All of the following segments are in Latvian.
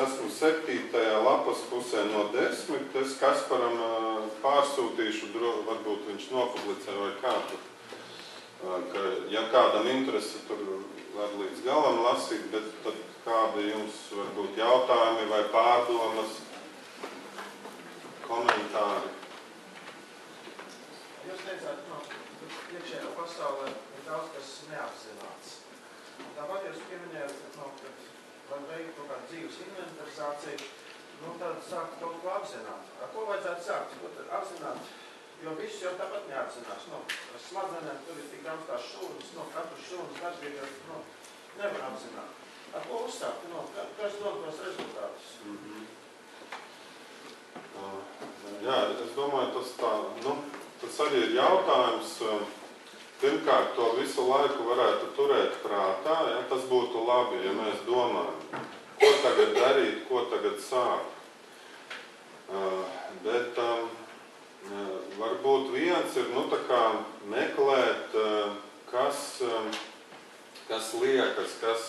esmu 7. lapas pusē no 10. Es Kasparam pārsūtīšu, varbūt viņš nopublicē vai kā tur. Ka, ja kādam interesi, tur var līdz galam lasīt, bet tad kādi jums varbūt jautājumi vai pārdomas, komentāri? Jūs teicāt, iekšējā pasaulē ir daudz, kas neapzināts. Tāpat jūs pieminējāt, ka var veikt kaut kādu dzīves inventarizāciju, tad sākt kaut ko apzināt. Ar ko vajadzētu sākt? Ko tad apzināt? Jo viss jau tāpat neapzinās. Smadzenēm tur ir tik daudz tās šūnas, katru šūnas darbības nevar apzināt. Ar ko uzsākt? Kas dod tos rezultātus? Jā, es domāju, tas arī ir jautājums. Pirmkārt, to visu laiku varētu turēt prātā, ja tas būtu labi, ja mēs domājam, ko tagad darīt, ko tagad sākt. Bet varbūt viens ir, meklēt, kas liekas, kas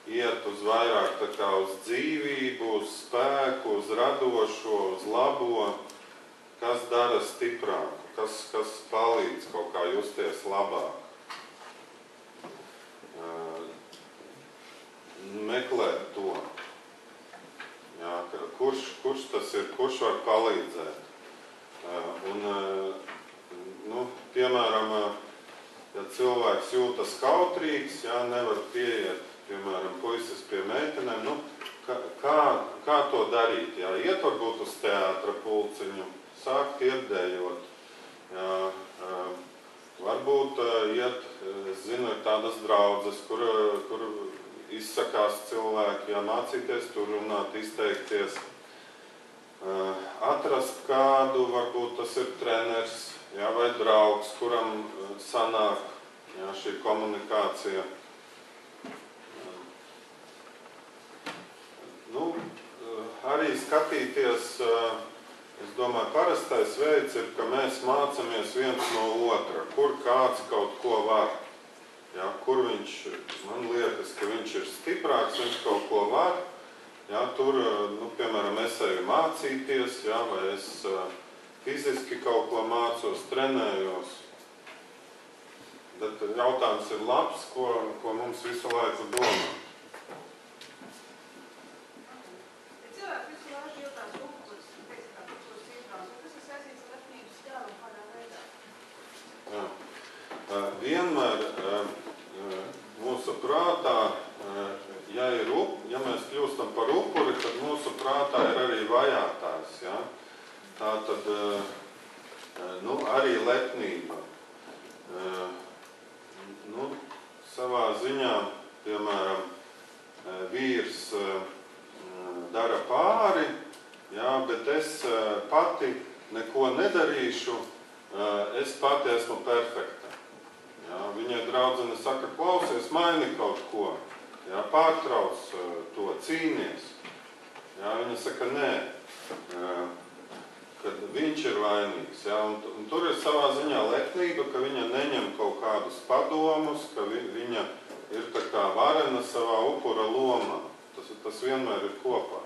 iet uz vairāk uz dzīvību, uz spēku, uz radošo, uz labo, kas dara stiprāku, kas palīdz kaut kā justies labāk. Meklēt to. Jā, kurš tas ir, kurš var palīdzēt. Piemēram, ja cilvēks jūtas kautrīgs, nevar pieiet, piemēram, puisis pie meitenēm, kā to darīt? Jā, iet varbūt uz teātra pulciņu, sākt iedējot. Jā, varbūt iet, es zinu, ir tādas draudzes, kur izsakās cilvēki, mācīties tur runāt, izteikties. Atrast kādu, varbūt tas ir treneris, vai draugs, kuram sanāk šī komunikācija. Arī skatīties, es domāju, parastais veids ir, ka mēs mācamies viens no otra, kur kāds kaut ko var. Jā, kur viņš, man liekas, ka viņš ir stiprāks, viņš kaut ko var. Jā, tur, piemēram, es eju mācīties, vai es fiziski kaut ko mācos, trenējos. Bet jautājums ir labs, ko mums visu laiku domā. Vienmēr mūsu prātā, ja mēs kļūstam par upuri, tad mūsu prātā ir arī vajātājs. Ja? Tā tad arī lepnība. Savā ziņā, piemēram, vīrs dara pāri, bet es pati neko nedarīšu, es pati esmu perfekta. Viņai draudzene saka, klausies, maini kaut ko, pārtrauc to, cīnies. Viņa saka, nē, kad viņš ir vainīgs. Un tur ir savā ziņā lepnība, ka viņa neņem kaut kādus padomus, ka viņa ir tā kā varena savā upura lomā. Tas vienmēr ir kopā.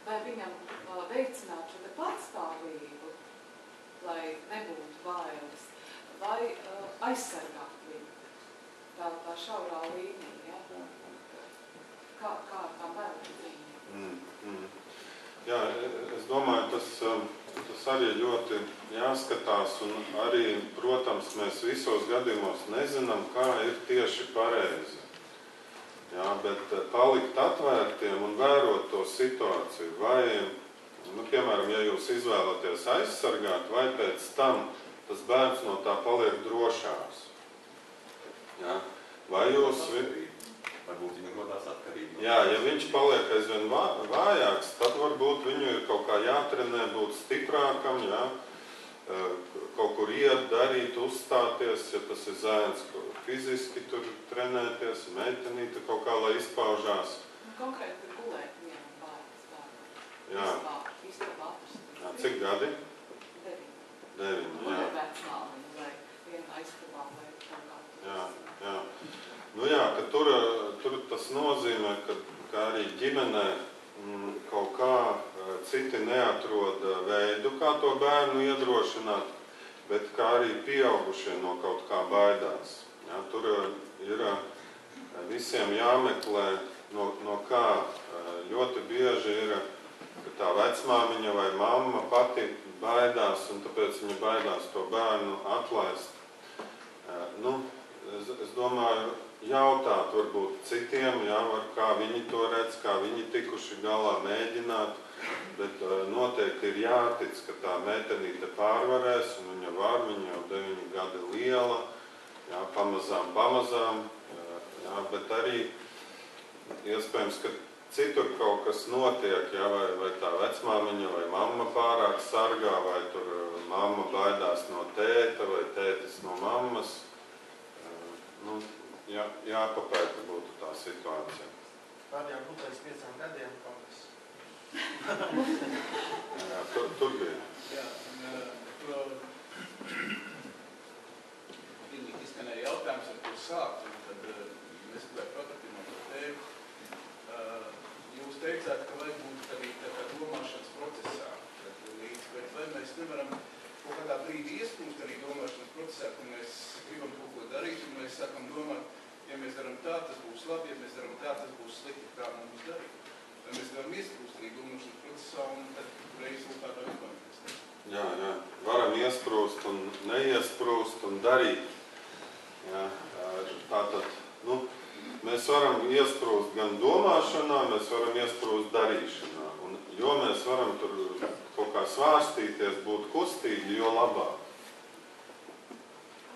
Vai viņam veicināt šo patstāvību, lai nebūtu bailes, vai aizsargāt viņu tā šaurā līnija, kā tā bērnu? Jā, es domāju, tas arī ļoti jāskatās, un arī, protams, mēs visos gadījumos nezinām, kā ir tieši pareizi. Jā, bet palikt atvērtiem un vērot to situāciju, vai, piemēram, ja jūs izvēlaties aizsargāt, vai pēc tam tas bērns no tā paliek drošāks. Jā, vai jūs... Varbūt viņam rodās atkarība. Jā, ja viņš paliek aizvien vājāks, tad varbūt viņu ir kaut kā jātrenē būt stiprākam, jā, kaut kur iet, darīt, uzstāties, ja tas ir zēns, fiziski tur trenēties, meitenīte kaut kā, lai izpaužās. Konkrēti ir gulēt vienam bērns tā. Jā. Istabā atrast. Jā, cik gadi? 9. 9, Un jā. ir vecmāmiņa vai viena aizstabā vai kaut kā. Jā, jā. Nu jā, ka tur tas nozīmē, ka arī ģimenē kaut kā citi neatrod veidu, kā to bērnu iedrošināt, bet kā arī pieaugušie no kaut kā baidās. Jā, tur ir visiem jāmeklē, no kā ļoti bieži ir, ka tā vecmāmiņa vai mamma pati baidās, un tāpēc viņa baidās to bērnu atlaist. Es domāju, jautāt varbūt citiem, jā, kā viņi to redz, kā viņi tikuši galā, mēģināt, bet noteikti ir jātic, ka tā meitenīte pārvarēs, un viņa var, viņa jau 9 gadi liela, jā, pamazām, jā, bet arī iespējams, ka citur kaut kas notiek, jā, vai tā vecmāmiņa vai mamma pārāk sargā, vai tur mamma baidās no tēta, vai tētis no mammas. Jāpapēta būtu tā situācija. Var jau būt pēc 5 gadiem kaut kas. Jā, tur bija. Jā, izskanēja jautājums, ar ko sākt, un tad mēs gribētu paturpināt par tēmu. Jūs teicāt, ka vajag būt arī tā kā domāšanas procesā, bet vai mēs nevaram kaut kādā brīdī iesprūst arī domāšanas procesā, ka mēs gribam kaut ko darīt, un mēs sākam domāt, ja mēs daram tā, tas būs labi, ja mēs daram tā, tas būs slikti, kā mums darīt. Vai mēs varam iesprūst arī domāšanas procesā, un tad reiz kaut kādā izmanības. Jā, varam iesprūst un neiesprūst un darīt. Jā, tātad, mēs varam iesprūst gan domāšanā, mēs varam iesprūst darīšanā. Un jo mēs varam tur kaut kā svārstīties, būt kustīgi, jo labāk.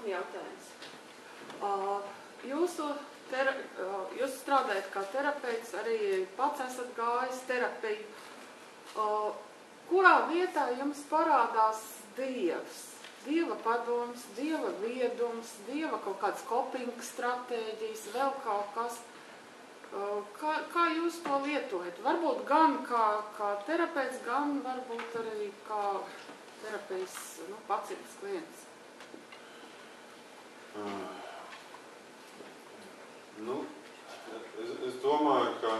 Jautājums. Jūs strādājat kā terapeits, arī pats esat gājis terapiju. Kurā vietā jums parādās Dievs? Dieva padoms, Dieva viedums, Dieva kaut kādas coping stratēģijas, vēl kaut kas. Kā jūs to lietojat? Varbūt gan kā terapeits, gan varbūt arī kā terapijas pacients, klients. Es domāju, ka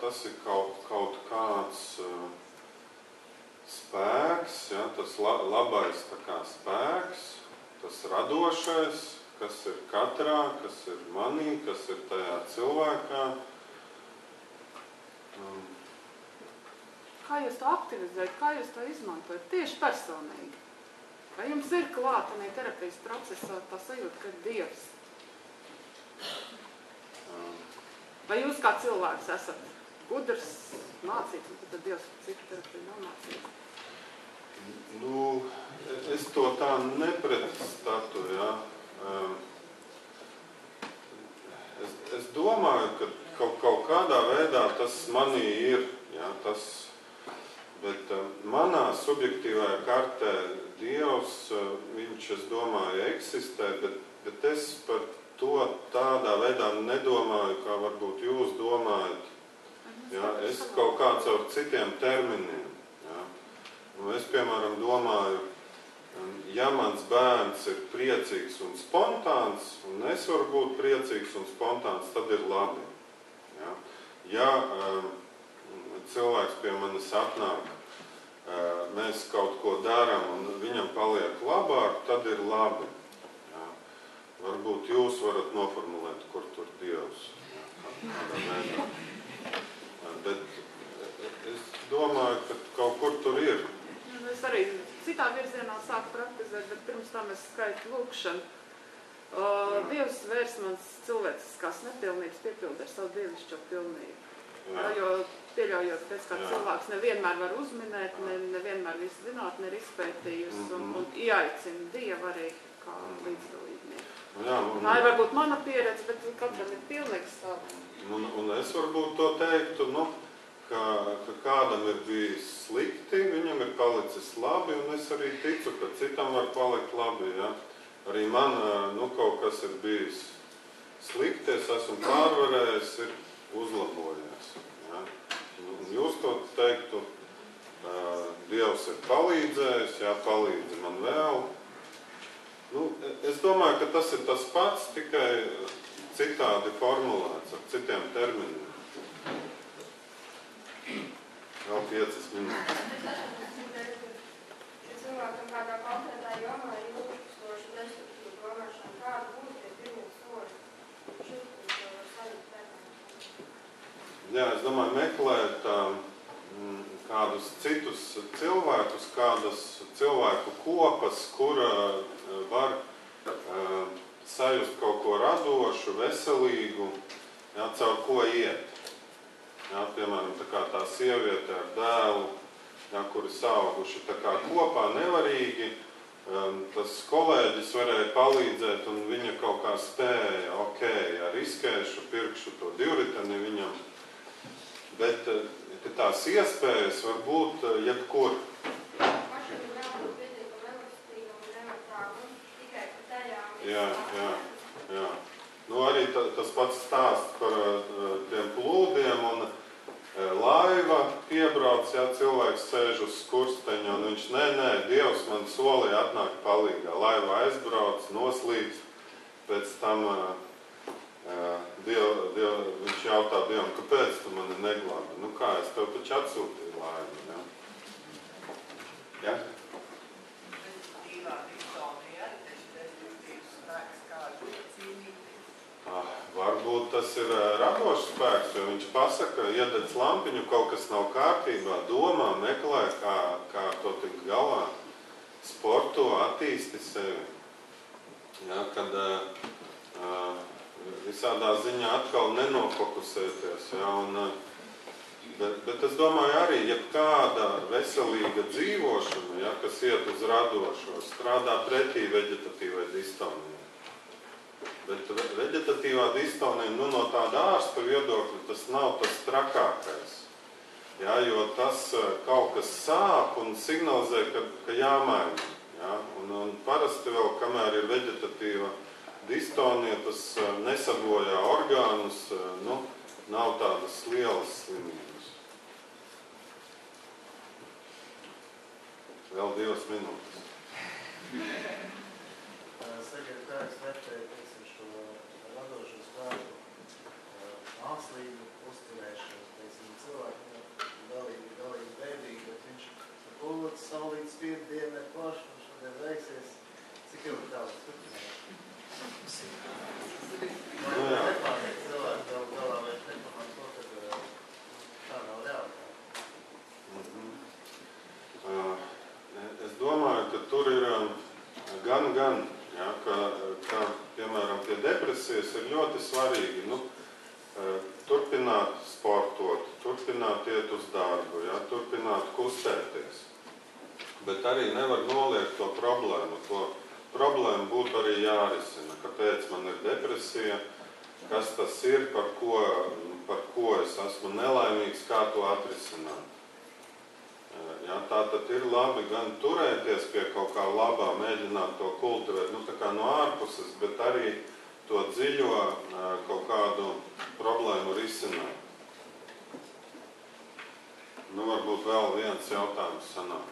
tas ir kaut kāds spēks, ja, tas labais tā kā spēks, tas radošais, kas ir katrā, kas ir manī, kas ir tajā cilvēkā. Kā jūs to aktivizējat, kā jūs to izmantojat tieši personīgi? Vai jums ir klātenī terapijas procesā tā sajūta, ka ir Dievs? Vai jūs kā cilvēks esat gudrs, mācīts, un tad Dievs citu terapiju nav mācīts? Es to tā nepretstatu, jā. Es domāju, ka kaut kādā veidā tas manī ir, jā, bet manā subjektīvajā kartē Dievs, viņš, es domāju, eksistē, bet es par to tādā veidā nedomāju, kā varbūt jūs domājat. Jā, es kaut kā caur citiem terminiem. Jā. Es, piemēram, domāju, ja mans bērns ir priecīgs un spontāns, un es varu būt priecīgs un spontāns, tad ir labi. Jā. Ja cilvēks pie manis atnāk, mēs kaut ko darām un viņam paliek labāk, tad ir labi. Jā. Varbūt jūs varat noformulēt, kur tur Dievs. Jā, bet es domāju, ka kaut kur tur ir. Es arī citā virzienā sāku praktizēt, bet pirms tam es skaitu lūkšanu. Dievs vērs mans cilvēciskās nepilnības piepildi ar savu dievišķo pilnību. Jo pieļaujot pēc, kā cilvēks nevienmēr var uzminēt, nevienmēr visu zinātni ir izpētījusi un ieaicina Dievu arī kā līdzdalībnieku. Tā ir varbūt mana pieredze, bet katram ir pilnīgi savu. Un es varbūt to teiktu, ka kādam ir bijis slikti, viņam ir palicis labi, un es arī ticu, ka citam var palikt labi. Ja? Arī man kaut kas ir bijis slikti, es esmu pārvarējis, ir uzlabojies. Ja? Un jūs to teiktu, Dievs ir palīdzējis, jā, palīdzi man vēl. Es domāju, ka tas ir tas pats, tikai citādi formulēts, ar citiem terminiem. Vēl 5 minūtes. Ja cilvēkam kādā konkrētā jomā ir ilgstoši destruktīvu domāšanu, kāda būtu tie pirmie soļi? Šurp to var saņemt pētām. Jā, es domāju, meklēt kādus citus cilvēkus, kādas cilvēku kopas, kur var sajust kaut ko radošu, veselīgu, jā, caur ko iet. Jā, piemēram, tā sieviete ar dēlu, jā, kuri sauguši kopā nevarīgi, tas kolēģis varēja palīdzēt, un viņa kaut kā spēja, jā, riskēšu, pirkšu to divriteni viņam, bet tās iespējas var būt jebkur. Pašam ir jābūt pietiekam elastīgam un nevatāgam, tikai par tajām. Jā. Arī tas pats stāsts par tiem plūdiem un laiva piebrauc, jā, cilvēks sēž uz skursteņa, un viņš, nē, Dievs man solīja atnākt palīgā. Laiva aizbrauc, noslīdz, pēc tam viņš jautā Dievam, kāpēc tu mani neglābi? Kā, es tev taču atsūtīju laivu, jā? Jā? Destruktīvā distonija arī taču destruktīvs spēks kādu cīnīties. Varbūt tas ir radošs spēks, jo viņš pasaka, iededz lampiņu, kaut kas nav kārtībā, domā, meklē, kā to tikt galā, sporto, attīsti sevi. Jā, kad visādā ziņā atkal nenofokusēties. Ja, bet es domāju arī, ja kāda veselīga dzīvošana, ja, kas iet uz radošo, strādā pretī veģetatīvai distonijai. Bet veģetatīvā distonija, no tāda ārsta viedokļa, tas nav tas trakākais. Ja, jo tas kaut kas sāp un signalizē, ka jāmaina. Ja, un parasti vēl, kamēr ir veģetatīva distonija, tas nesabojā orgānus, nav tādas lielas slimības. Vēl 2 minūtes. Tagad kā es vērtēju, šo radošo spēku, mākslīgu uzturēšanu, cilvēku galīgi bēdīgi, bet viņš pūlīts, saulīts, spied, dienē plaši, un šodien veiksies, cik jau tālāk turpināt. Nepārniek cilvēku galā vairs nepamāt to, ka tā nav realitāte. Es domāju, ka tur ir gan, ja, ka piemēram, pie depresijas ir ļoti svarīgi turpināt sportot, turpināt iet uz darbu, ja, turpināt kustēties. Bet arī nevar noliegt to problēmu. To problēmu būtu arī jārisina. Kāpēc man ir depresija, kas tas ir, par ko es esmu nelaimīgs, kā to atrisināt. Ja, tā tad ir labi gan turēties pie kaut kā labā, mēģināt to kultivēt, tā kā no ārpuses, bet arī to dziļo kaut kādu problēmu risināt. Varbūt vēl viens jautājums sanāk.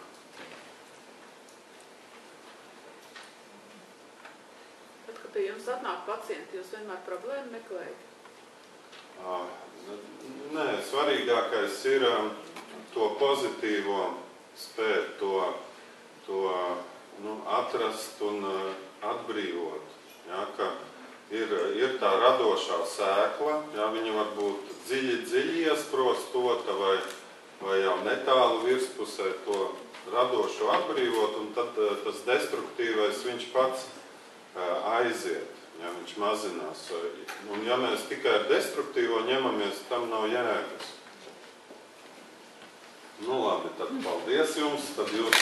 Bet, kad pie jums atnāk pacienti, jūs vienmēr problēmu meklējat? Nē, svarīgākais ir to pozitīvo spēt, to atrast un atbrīvot. Ja, ka ir tā radošā sēkla, ja, viņa var būt dziļi iesprostota vai jau netālu virspusē to radošo atbrīvot, un tad tas destruktīvais viņš pats aiziet, ja, viņš mazinās. Un ja mēs tikai ar destruktīvo ņemamies, tam nav jēgas. Labi, tad paldies jums, tad jūs...